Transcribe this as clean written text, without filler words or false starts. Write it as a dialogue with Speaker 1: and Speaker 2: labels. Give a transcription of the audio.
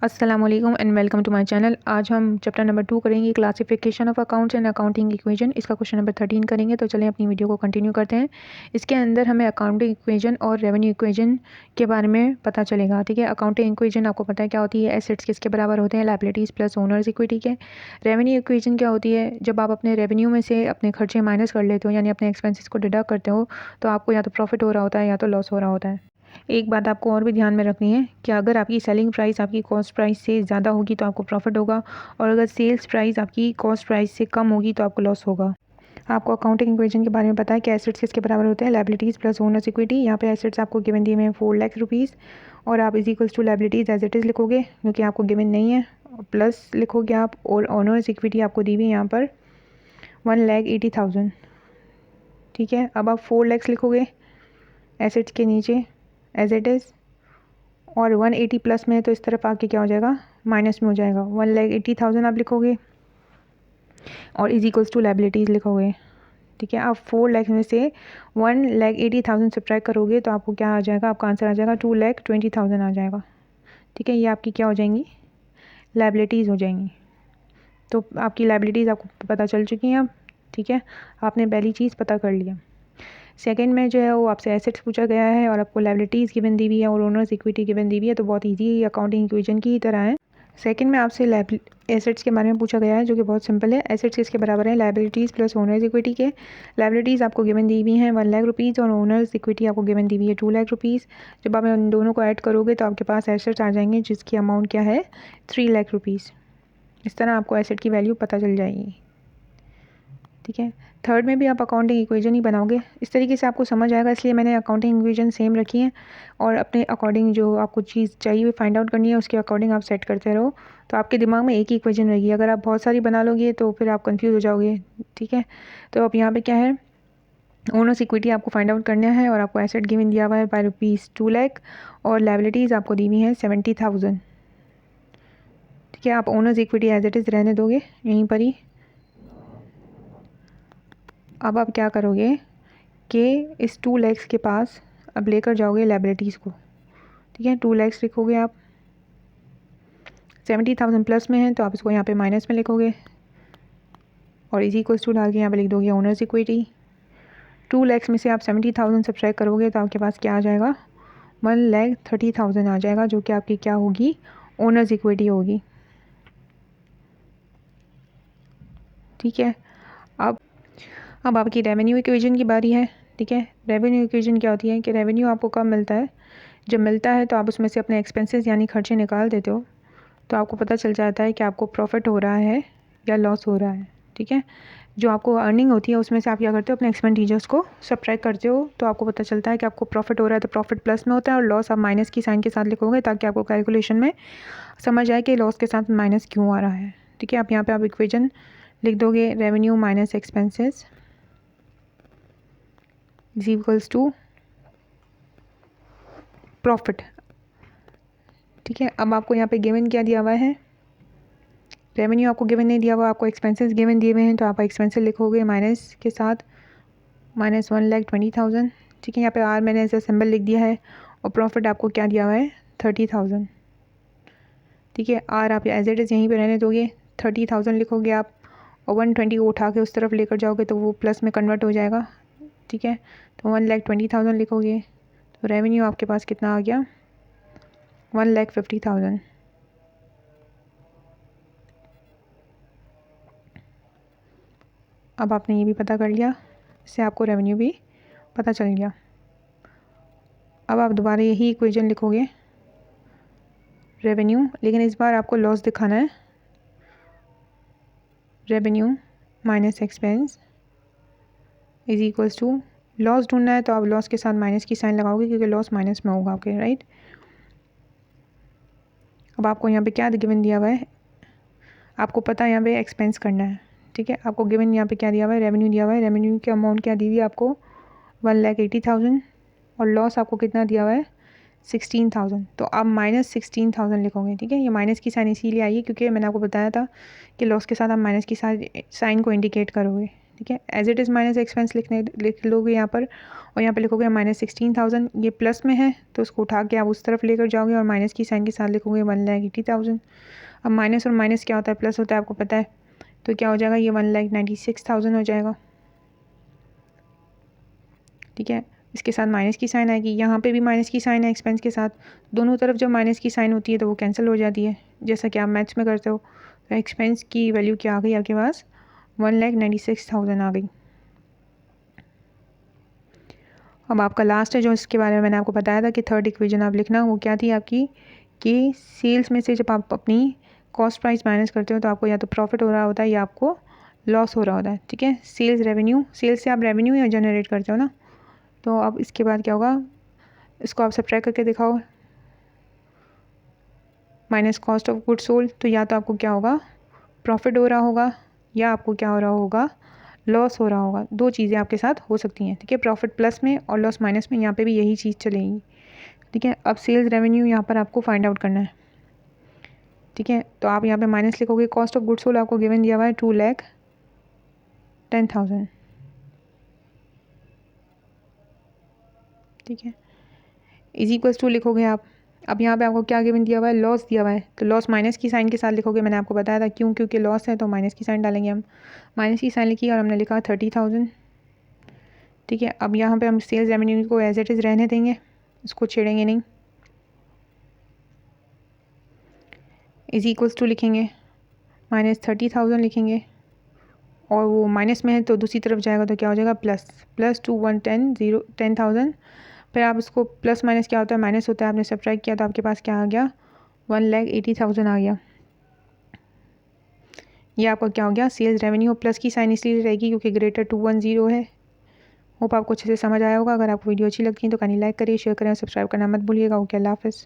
Speaker 1: अस्सलामुअलैकुम and welcome to my channel. आज हम चैप्टर नंबर 2 करेंगे, classification of accounts and accounting equation. इसका क्वेश्चन नंबर 13 करेंगे। तो चलें अपनी वीडियो को कंटिन्यू करते हैं। इसके अंदर हमें अकाउंटिंग इक्वेशन और रेवेन्यू इक्वेशन के बारे में पता चलेगा। ठीक है, अकाउंटिंग इक्वेशन आपको पता है क्या होती है, एसेट्स किसके बराबर होते हैं, लायबिलिटीज़ प्लस ओनर्स इक्विटी के। रेवेन्यू इक्वेशन क्या होती है, जब आप अपने रेवेन्यू में से अपने खर्चे माइनस कर लेते हो, यानी अपने एक्सपेंसेस को डिडक्ट करते हो, तो आपको या तो प्रॉफिट हो रहा होता है या तो लॉस हो रहा होता है। एक बात आपको और भी ध्यान में रखनी है कि अगर आपकी सेलिंग प्राइस आपकी कॉस्ट प्राइस से ज़्यादा होगी तो आपको प्रॉफिट होगा, और अगर सेल्स प्राइस आपकी कॉस्ट प्राइस से कम होगी तो आपको लॉस होगा। आपको अकाउंटिंग इक्वेशन के बारे में पता है कि एसेट्स किसके बराबर होते हैं, लायबिलिटीज़ प्लस ओनर्स इक्विटी। यहाँ पे एसेट्स आपको गिवन दिए में 4 लाख रुपीज़, और आप is equals to liabilities as it is लिखोगे क्योंकि आपको गिवन नहीं है, प्लस लिखोगे आप, और ओनर्स इक्विटी आपको दी हुई है यहाँ पर 1,80,000। ठीक है, अब आप 4 लाख लिखोगे एसेट्स के नीचे एज इट इज़, और 180 प्लस में है तो इस तरफ आके क्या हो जाएगा, माइनस में हो जाएगा। 1,80,000 आप लिखोगे और इज इक्वल्स टू लायबिलिटीज़ लिखोगे। ठीक है, आप 4 लाख में से 1,80,000 सब्ट्रैक्ट करोगे तो आपको क्या आ जाएगा, आपका आंसर आ जाएगा 2,20,000 आ जाएगा। ठीक है, ये आपकी क्या हो जाएंगी, लायबिलिटीज़ हो जाएंगी। तो आपकी लायबिलिटीज़ आपको पता चल चुकी हैं अब। ठीक है, आपने पहली चीज़ पता कर लिया। सेकंड में जो है वो आपसे एसेट्स पूछा गया है और आपको लायबिलिटीज़ गिवन दी हुई है और ओनर्स इक्विटी गिवन दी हुई है, तो बहुत इजी अकाउंटिंग इक्वेशन की तरह है। सेकंड में आपसे एसेट्स के बारे में पूछा गया है जो कि बहुत सिंपल है। एसेट्स किसके बराबर है, लायबिलिटीज़ प्लस ओनर्स इक्विटी के। लायबिलिटीज़ आपको गिवन दी हुई हैं 1 लाख रुपीज़ और ओनर्स इक्विटी आपको गिवन दी हुई है 2 लाख रुपीज़। जब आप इन दोनों को ऐड करोगे तो आपके पास एसेट्स आ जाएंगे जिसकी अमाउंट क्या है, 3 लाख रुपीज़। इस तरह आपको एसेट की वैल्यू पता चल जाएगी। ठीक है, थर्ड में भी आप अकाउंटिंग इक्वेशन ही बनाओगे। इस तरीके से आपको समझ आएगा, इसलिए मैंने अकाउंटिंग इक्वेशन सेम रखी है, और अपने अकॉर्डिंग जो आपको चीज़ चाहिए फाइंड आउट करनी है उसके अकॉर्डिंग आप सेट करते रहो, तो आपके दिमाग में एक ही इक्वेशन रहेगी। अगर आप बहुत सारी बना लोगे तो फिर आप कंफ्यूज हो जाओगे। ठीक है, तो अब यहाँ पे क्या है, ओनर्स इक्विटी आपको फाइंड आउट करना है, और आपको एसेट गिवन दिया हुआ है बाय रुपीज़ 2 लाख, और लायबिलिटीज़ आपको दी हुई है 70,000। ठीक है, आप owners equity as it is रहने दोगे यहीं पर ही। अब आप क्या करोगे कि इस 2 लाख के पास अब लेकर जाओगे लायबिलिटीज़ को। ठीक है, 2 लाख लिखोगे आप, 70,000 प्लस में है तो आप इसको यहाँ पे माइनस में लिखोगे, और इज इक्वल्स टू डाल के यहाँ पे लिख दोगे ओनर्स इक्विटी। 2 लाख में से आप 70,000 सब्ट्रैक्ट करोगे तो आपके पास क्या आ जाएगा, 1,30,000 आ जाएगा, जो कि आपकी क्या होगी, ओनर्स इक्विटी होगी। ठीक है, अब आपकी रेवेन्यू इक्वेशन की बारी है। ठीक है, रेवेन्यू इक्वेशन क्या होती है कि रेवेन्यू आपको कब मिलता है, जब मिलता है तो आप उसमें से अपने एक्सपेंसेस यानी खर्चे निकाल देते हो, तो आपको पता चल जाता है कि आपको प्रॉफिट हो रहा है या लॉस हो रहा है। ठीक है, जो आपको अर्निंग होती है उसमें से आप क्या करते हो, अपने एक्सपेंडिचर्स को सब्ट्रैक्ट करते हो, तो आपको पता चलता है कि आपको प्रॉफिट हो रहा है तो प्रॉफिट प्लस में होता है, और लॉस आप माइनस की साइन के साथ लिखोगे ताकि आपको कैलकुलेशन में समझ आए कि लॉस के साथ माइनस क्यों आ रहा है। ठीक है, आप यहाँ पे आप इक्वेशन लिख दोगे, revenue minus expenses is equals to profit. ठीक है, अब आपको यहाँ पे गिवन क्या दिया हुआ है, रेवेन्यू आपको गिवन नहीं दिया हुआ, आपको एक्सपेंसेस गिवन दिए हुए हैं, तो आप एक्सपेंसेस लिखोगे माइनस के साथ, माइनस 1,20,000। ठीक है, यहाँ पे आर मैंने ऐसा सिंबल लिख दिया है, और प्रॉफिट आपको क्या दिया हुआ है, 30,000। ठीक है, आर आप एज इट इज़ यहीं पे रहने दोगे, 30,000 लिखोगे आप, और 120 को उठा के उस तरफ लेकर जाओगे तो वो प्लस में कन्वर्ट हो जाएगा। ठीक है, तो 1,20,000 लिखोगे, तो रेवेन्यू आपके पास कितना आ गया, 1,50,000। अब आपने ये भी पता कर लिया, इससे आपको रेवेन्यू भी पता चल गया। अब आप दोबारा यही इक्वेशन लिखोगे, रेवेन्यू, लेकिन इस बार आपको लॉस दिखाना है, revenue minus expense is equals to, loss ढूंढना है तो आप लॉस के साथ माइनस की साइन लगाओगे क्योंकि लॉस माइनस में होगा आपके, राइट। अब आपको यहाँ पे क्या गिवन दिया हुआ है, आपको पता है यहाँ पे एक्सपेंस करना है। ठीक है, आपको गिवन यहाँ पे क्या दिया हुआ है, रेवेन्यू दिया हुआ है, रेवेन्यू की अमाउंट क्या दी हुई है आपको, 1,80,000, और लॉस आपको कितना दिया हुआ है, 16,000। तो आप माइनस 16,000 लिखोगे। ठीक है, ये माइनस की साइन इसीलिए आई है क्योंकि मैंने आपको बताया था कि लॉस के साथ आप माइनस की साइन को इंडिकेट करोगे। ठीक है। As it is minus expense लिख लोगे यहाँ पर, और यहाँ पे लिखोगे -16,000। ये प्लस में है तो उसको उठा के आप उस तरफ लेकर जाओगे और माइनस की साइन के साथ लिखोगे 1,80,000। अब माइनस और माइनस क्या होता है, प्लस होता है, आपको पता है। तो क्या हो जाएगा, ये 1,96,000 हो जाएगा। ठीक है, इसके साथ माइनस की साइन आएगी, यहाँ पे भी माइनस की साइन है एक्सपेंस के साथ। दोनों तरफ जब माइनस की साइन होती है तो वो कैंसिल हो जाती है, जैसा कि आप मैथ्स में करते हो। तो एक्सपेंस की वैल्यू क्या आ गई आपके पास, 1,96,000 आ गई। अब आपका लास्ट है जो इसके बारे में मैंने आपको बताया था कि थर्ड इक्वेशन आप लिखना, वो क्या थी आपकी, कि सेल्स में से जब आप अपनी कॉस्ट प्राइस माइनस करते हो तो आपको या तो प्रॉफिट हो रहा होता है या आपको लॉस हो रहा होता है। ठीक है, सेल्स रेवेन्यू, सेल्स से आप रेवेन्यू या जनरेट करते हो ना। तो अब इसके बाद क्या होगा, इसको आप सब्ट्रैक्ट करके दिखाओ, minus cost of good sold. तो या तो आपको क्या होगा, प्रॉफिट हो रहा होगा, या आपको क्या हो रहा होगा, लॉस हो रहा होगा। दो चीज़ें आपके साथ हो सकती हैं। ठीक है, प्रॉफिट प्लस में और लॉस माइनस में, यहाँ पे भी यही चीज़ चलेगी। ठीक है, अब सेल्स रेवेन्यू यहाँ पर आपको फाइंड आउट करना है। ठीक है, तो आप यहाँ पे माइनस लिखोगे, कॉस्ट ऑफ गुड सोल्ड आपको गिवन दिया हुआ है 2,10,000। ठीक है, इज इक्वल्स टू लिखोगे आप। अब यहाँ पे आपको क्या गिवन दिया हुआ है, लॉस दिया हुआ है, तो लॉस माइनस की साइन के साथ लिखोगे। मैंने आपको बताया था क्यों, क्योंकि लॉस है तो माइनस की साइन डालेंगे हम। माइनस की साइन लिखी और हमने लिखा 30,000। ठीक है, अब यहाँ पे हम सेल्स रेवेन्यू को एज इट इज़ रहने देंगे, इसको छेड़ेंगे नहीं। इज इक्वल्स टू लिखेंगे, -30,000 लिखेंगे, और वो माइनस में है तो दूसरी तरफ जाएगा तो क्या हो जाएगा, प्लस 10,000। फिर आप इसको प्लस माइनस क्या होता है, माइनस होता है, आपने सब्ट्रैक्ट किया तो आपके पास क्या आ गया, 1,80,000 आ गया। ये आपका क्या हो गया, सेल्स रेवेन्यू। प्लस की साइन इसलिए रहेगी क्योंकि ग्रेटर 210 है। होप आपको अच्छे से समझ आया होगा। अगर आपको वीडियो अच्छी लगती है तो काइंडली लाइक करिए, शेयर करें और सब्सक्राइब करना मत भूलिएगा। ओके, अल्लाह हाफ़िज़।